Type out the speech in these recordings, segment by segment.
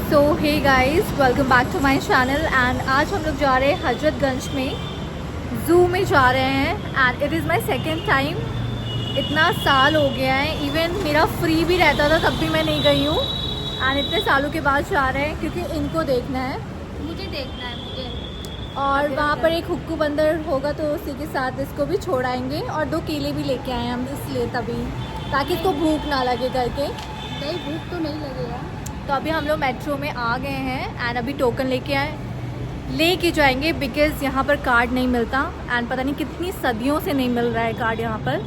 So hey guys, welcome back to my channel. And आज हम लोग जा रहे हैं हजरतगंज में, ज़ू में जा रहे हैं। And it is my second time. इतना साल हो गया है, इवन मेरा फ्री भी रहता था तब भी मैं नहीं गई हूँ। एंड इतने सालों के बाद जा रहे हैं क्योंकि इनको देखना है, मुझे देखना है मुझे। और वहाँ पर एक हुक्कू बंदर होगा तो उसी के साथ इसको भी छोड़ाएंगे। और 2 केले भी लेके आए हम इसलिए, तभी ताकि इसको भूख ना लगे करके। नहीं, भूख तो नहीं लगेगा। तो अभी हम लोग मेट्रो में आ गए हैं एंड अभी टोकन लेके जाएंगे बिकॉज़ यहाँ पर कार्ड नहीं मिलता। एंड पता नहीं कितनी सदियों से नहीं मिल रहा है कार्ड यहाँ पर,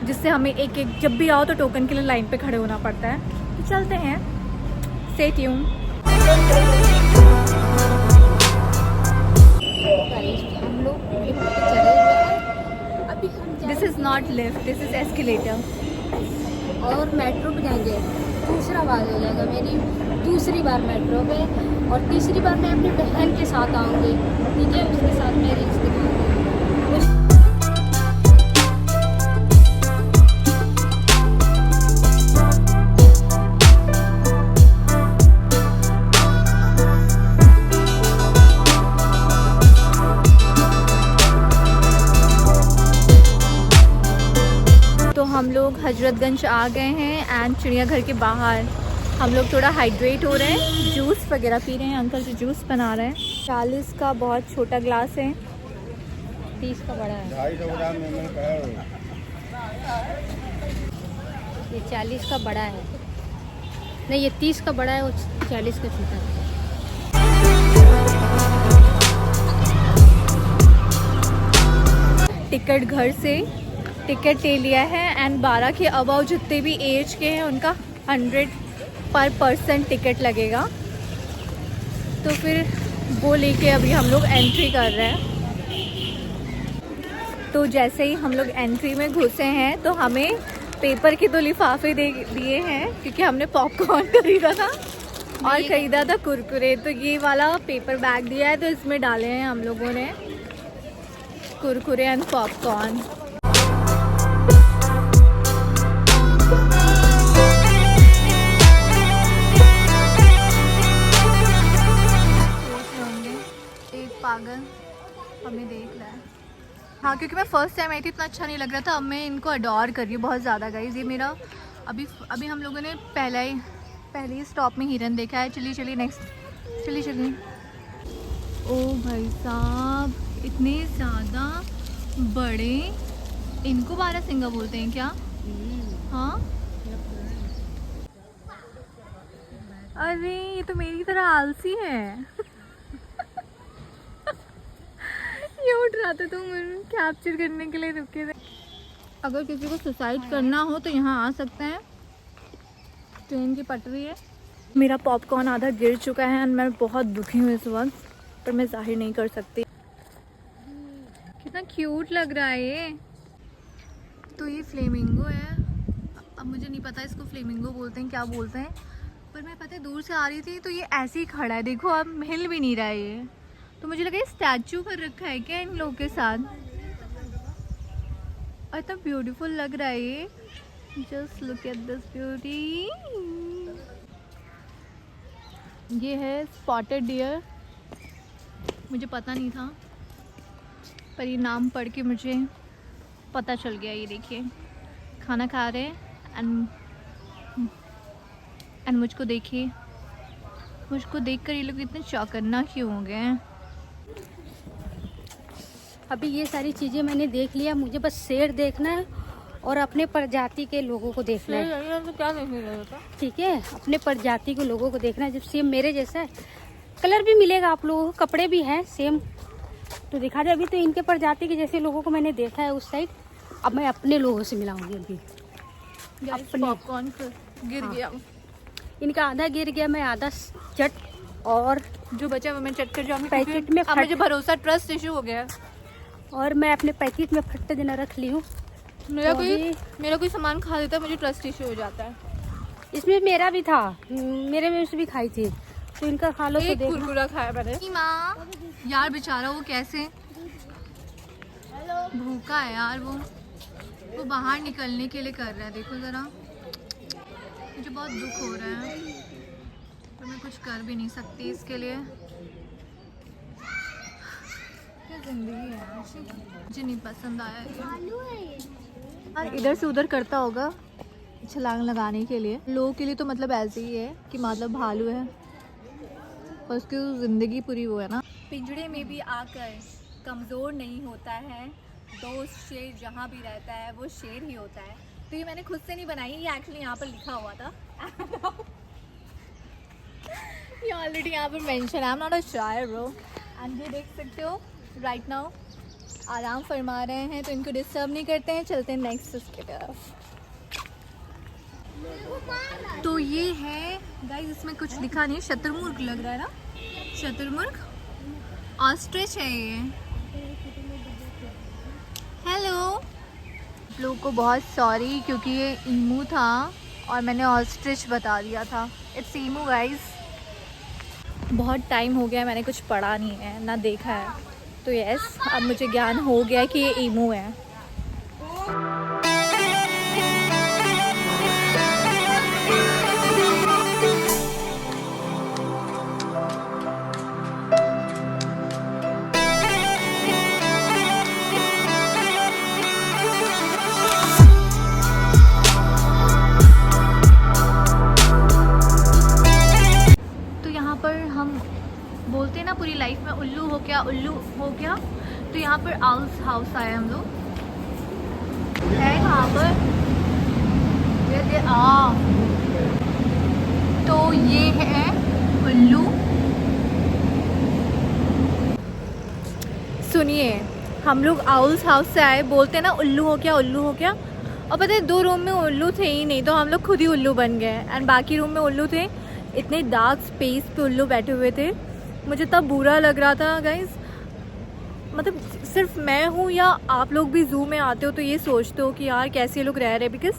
जिससे हमें एक जब भी आओ तो टोकन के लिए लाइन पे खड़े होना पड़ता है। तो चलते हैं, स्टे ट्यून। हम लोग लिफ्ट पे चढ़े हुए हैं। अभी हम this is not lift, this is escalator. और मेट्रो पे जाएंगे। दूसरा बार हो जाएगा मेरी दूसरी बार मेट्रो पे, और तीसरी बार मैं अपनी बहन के साथ आऊँगी। ठीक है, उसके साथ मैं रील्स दिखाऊंगी। तो हम लोग हजरतगंज आ गए हैं एंड चिड़ियाघर के बाहर हम लोग थोड़ा हाइड्रेट हो रहे हैं, जूस वगैरह पी रहे हैं। अंकल जी जूस बना रहे हैं। 40 का बहुत छोटा ग्लास है, 30 का बड़ा है। 250 ग्राम में ये 40 का बड़ा है। नहीं, ये 30 का बड़ा है और 40 का छोटा है। टिकट घर से टिकट ले लिया है एंड 12 के अबाव जितने भी एज के हैं उनका 100 पर पर्सन टिकट लगेगा। तो फिर वो लेके अभी हम लोग एंट्री कर रहे हैं। तो जैसे ही हम लोग एंट्री में घुसे हैं तो हमें पेपर के 2 लिफाफे दे दिए हैं क्योंकि हमने पॉपकॉर्न खरीदा था और खरीदा था कुरकुरे। तो ये वाला पेपर बैग दिया है, तो इसमें डाले हैं हम लोगों ने कुरकुरे एंड पॉपकॉर्न। पागल हमें देख रहा है। हाँ, क्योंकि मैं फर्स्ट टाइम आई थी, इतना अच्छा नहीं लग रहा था। अब मैं इनको अडोर कर रही हूँ बहुत ज़्यादा गाइस। ये मेरा अभी हम लोगों ने पहले ही स्टॉप में हिरन देखा है। चलिए नेक्स्ट, चलिए। ओ भाई साहब, इतने ज़्यादा बड़े। इनको बारहसिंगा बोलते हैं क्या? हाँ, अरे ये तो मेरी तरह आलसी है। ये उठ रहा था तो मुझे कैप्चर करने के लिए रुके थे। अगर किसी को सुसाइड करना हो तो यहाँ आ सकते हैं, ट्रेन की पटरी है। मेरा पॉपकॉर्न आधा गिर चुका है और मैं बहुत दुखी हूँ इस वक्त, पर मैं जाहिर नहीं कर सकती। कितना क्यूट लग रहा है ये। तो ये फ्लेमिंगो है। अब मुझे नहीं पता इसको फ्लेमिंगो बोलते हैं क्या बोलते हैं, पर मैं पता है दूर से आ रही थी तो ये ऐसे ही खड़ा है। देखो, अब हिल भी नहीं रहा है ये। तो मुझे लगा ये स्टैचू कर रखा है क्या इन लोगों के साथ। और इतना ब्यूटीफुल लग रहा है ये। Just look at this beauty. ये है स्पॉटेड डियर। मुझे पता नहीं था, पर ये नाम पढ़ के मुझे पता चल गया। ये देखिए, खाना खा रहे हैं एंड मुझको देखिए, मुझको देखकर ये लोग इतने चौकन्ना क्यों हो गए हैं। अभी ये सारी चीज़ें मैंने देख लिया। मुझे बस शेर देखना है और अपने प्रजाति के लोगों को देखना है। तो क्या देखने गए था? ठीक है, अपने प्रजाति के लोगों को देखना है। जब सेम मेरे जैसा है, कलर भी मिलेगा आप लोगों को, कपड़े भी हैं सेम, तो दिखा दे। अभी तो इनके प्रजाति के जैसे लोगों को मैंने देखा है उस साइड। अब मैं अपने लोगों से मिलाऊंगी। अभी अपने पॉपकॉर्न गिर गया। इनका आधा गिर गया, मैं आधा चट, और जो बचा वो मैं चट कर जाऊंगी। पैकेट में अब मुझे भरोसा, ट्रस्ट इशू हो गया। और मैं अपने पैकेट में फट देना रख ली हूँ। मेरा कोई सामान खा देता है, मुझे ट्रस्ट इशू हो जाता है। इसमें मेरा भी था, मेरे में से भी खाई थी, तो इनका खा लो तो देखना। कुरकुरा खाया मैंने। माँ यार, बेचारा वो कैसे भूखा है यार। वो बाहर निकलने के लिए कर रहा है। देखो ज़रा, मुझे बहुत दुख हो रहा है। तो मैं कुछ कर भी नहीं सकती इसके लिए। क्या जिंदगी है ऐसी, मुझे नहीं पसंद आया ये। और इधर से उधर करता होगा छलांग लगाने के लिए। लोगों के लिए तो मतलब ऐसे ही है कि मतलब भालू है, और उसकी ज़िंदगी पूरी वो है ना। पिंजड़े में भी आकर कमज़ोर नहीं होता है, दोस्त शेर जहाँ भी रहता है वो शेर ही होता है। तो ये मैंने खुद से नहीं बनाई, ये एक्चुअली यहाँ पर लिखा हुआ था। ये ऑलरेडी यहाँ पर मेंशन है। आई एम नॉट अ शायर ब्रो। एंड ये देख सकते हो राइट नाउ आराम फरमा रहे हैं, तो इनको डिस्टर्ब नहीं करते हैं। चलते हैं नेक्स्ट उसकी तरफ। तो ये है गाइस, इसमें कुछ लिखा नहीं, शतुरमुर्ग लग रहा है ना, शतुरमुर्ग, ऑस्ट्रिच है ये। हेलो, लोगों को बहुत सॉरी क्योंकि ये ईमू था और मैंने ऑस्ट्रिच बता दिया था। It's emu guys. बहुत टाइम हो गया, मैंने कुछ पढ़ा नहीं है ना देखा है, तो यस अब मुझे ज्ञान हो गया कि ये ईमू है। बोलते हैं ना पूरी लाइफ में उल्लू हो गया, उल्लू हो गया। तो यहाँ पर आउल्स हाउस आए हम लोग, है कहाँ पर तो ये है उल्लू। सुनिए, हम लोग आउल्स हाउस से आए, बोलते हैं ना उल्लू हो गया, उल्लू हो गया। और पता है 2 रूम में उल्लू थे ही नहीं, तो हम लोग खुद ही उल्लू बन गए। एंड बाकी रूम में उल्लू थे, इतने डार्क स्पेस पे उल्लू बैठे हुए थे। मुझे तब बुरा लग रहा था गाइस, मतलब सिर्फ मैं हूँ या आप लोग भी जू में आते हो तो ये सोचते हो कि यार कैसे लोग रह रहे हैं। बिकॉज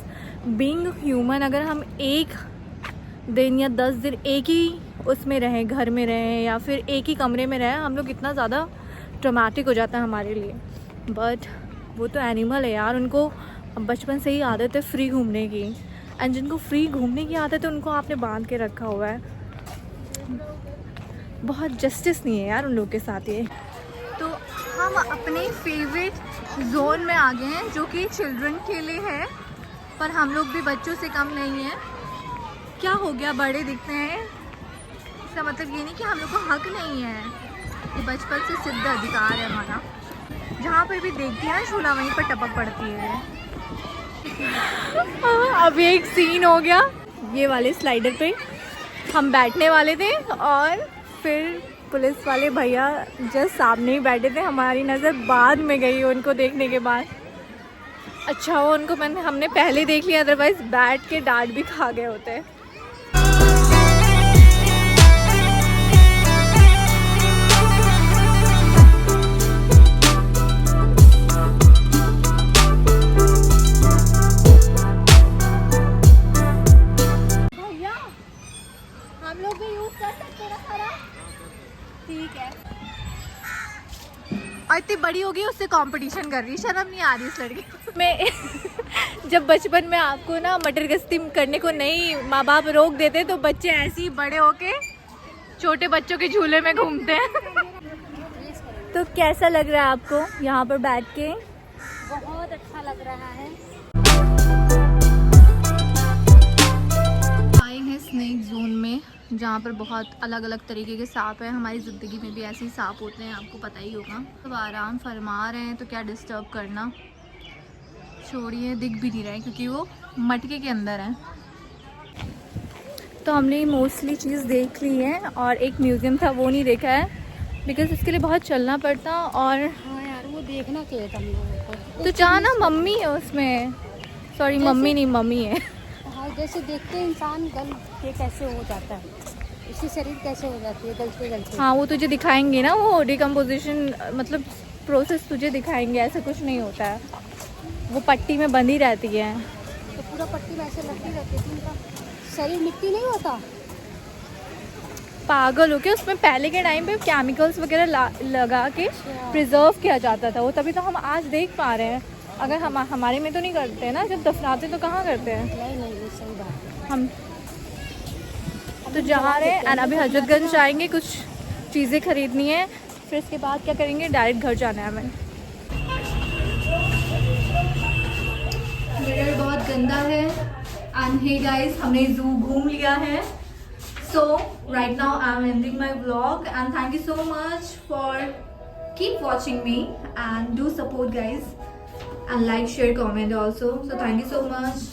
बीइंग ह्यूमन, अगर हम एक दिन या 10 दिन एक ही उसमें रहें, घर में रहें या फिर एक ही कमरे में रहें, हम लोग इतना ज़्यादा ट्रॉमेटिक हो जाता है हमारे लिए। बट वो तो एनिमल है यार, उनको बचपन से ही आदत है फ्री घूमने की। एंड जिनको फ्री घूमने की आदत है उनको आपने बांध के रखा हुआ है। बहुत जस्टिस नहीं है यार उन लोगों के साथ ये। तो हम अपने फेवरेट जोन में आ गए हैं जो कि चिल्ड्रन के लिए है, पर हम लोग भी बच्चों से कम नहीं हैं। क्या हो गया, बड़े दिखते हैं, इसका मतलब ये नहीं कि हम लोग को हक नहीं है, ये बचपन से सिद्ध अधिकार है हमारा। जहाँ पर भी देखती है ना झूला, वहीं पर टपक पड़ती है। अब एक सीन हो गया, ये वाले स्लाइडर पे हम बैठने वाले थे और फिर पुलिस वाले भैया जस्ट सामने ही बैठे थे। हमारी नज़र बाद में गई उनको देखने के बाद। अच्छा वो उनको हमने पहले देख लिया, अदरवाइज बैठ के डांट भी खा गए होते। भैया हम लोग भी यूज कर सकते हैं सारा, ठीक है। और इतनी बड़ी हो गई उससे कंपटीशन कर रही, शर्म नहीं आ रही इस लड़की को। मैं जब बचपन में आपको ना मटर गश्ती करने को नहीं माँ बाप रोक देते, तो बच्चे ऐसे ही बड़े होके छोटे बच्चों के झूले में घूमते हैं। तो कैसा लग रहा है आपको यहाँ पर बैठ के? बहुत अच्छा लग रहा है। आए हैं स्नेक जोन में, जहाँ पर बहुत अलग अलग तरीके के सांप हैं। हमारी ज़िंदगी में भी ऐसे ही सांप होते हैं, आपको पता ही होगा। तो आराम फरमा रहे हैं तो क्या डिस्टर्ब करना, छोड़िए। दिख भी नहीं रहे क्योंकि वो मटके के अंदर हैं। तो हमने मोस्टली चीज़ देख ली है और एक म्यूज़ियम था वो नहीं देखा है, बिकॉज उसके लिए बहुत चलना पड़ता। और हाँ यार वो देखना चाहिए था हम लोगों को। तो जहाँ ना मम्मी है उसमें, सॉरी मम्मी नहीं मम्मी है। हाँ जैसे देखते हैं इंसान गल ये कैसे हो जाता है, इसकी शरीर कैसे हो जाती है गलते गलते। हाँ वो तुझे दिखाएंगे ना, वो डिकम्पोजिशन मतलब प्रोसेस तुझे दिखाएंगे। ऐसा कुछ नहीं होता है, वो पट्टी में बंधी रहती है। तो पूरा पट्टी में ऐसे लगती रहती है, उनका शरीर मिट्टी नहीं होता। पागल हो के, उसमें पहले के टाइम पे केमिकल्स वगैरह लगा के प्रिजर्व किया जाता था वो, तभी तो हम आज देख पा रहे हैं। अगर हमारे में तो नहीं करते हैं ना, जब दफनाते तो कहाँ करते हैं। नहीं नहीं सही बात है। हम तो जा रहे हैं एंड अभी हजरतगंज जाएंगे, कुछ चीज़ें खरीदनी है, फिर इसके बाद क्या करेंगे, डायरेक्ट घर जाना है हमें। मिरर बहुत गंदा है एंड हे गाइस, हमने जू घूम लिया है। So right now I am ending my vlog and thank you so much for keep watching me and do support guys and like, share, comment also. So thank you so much.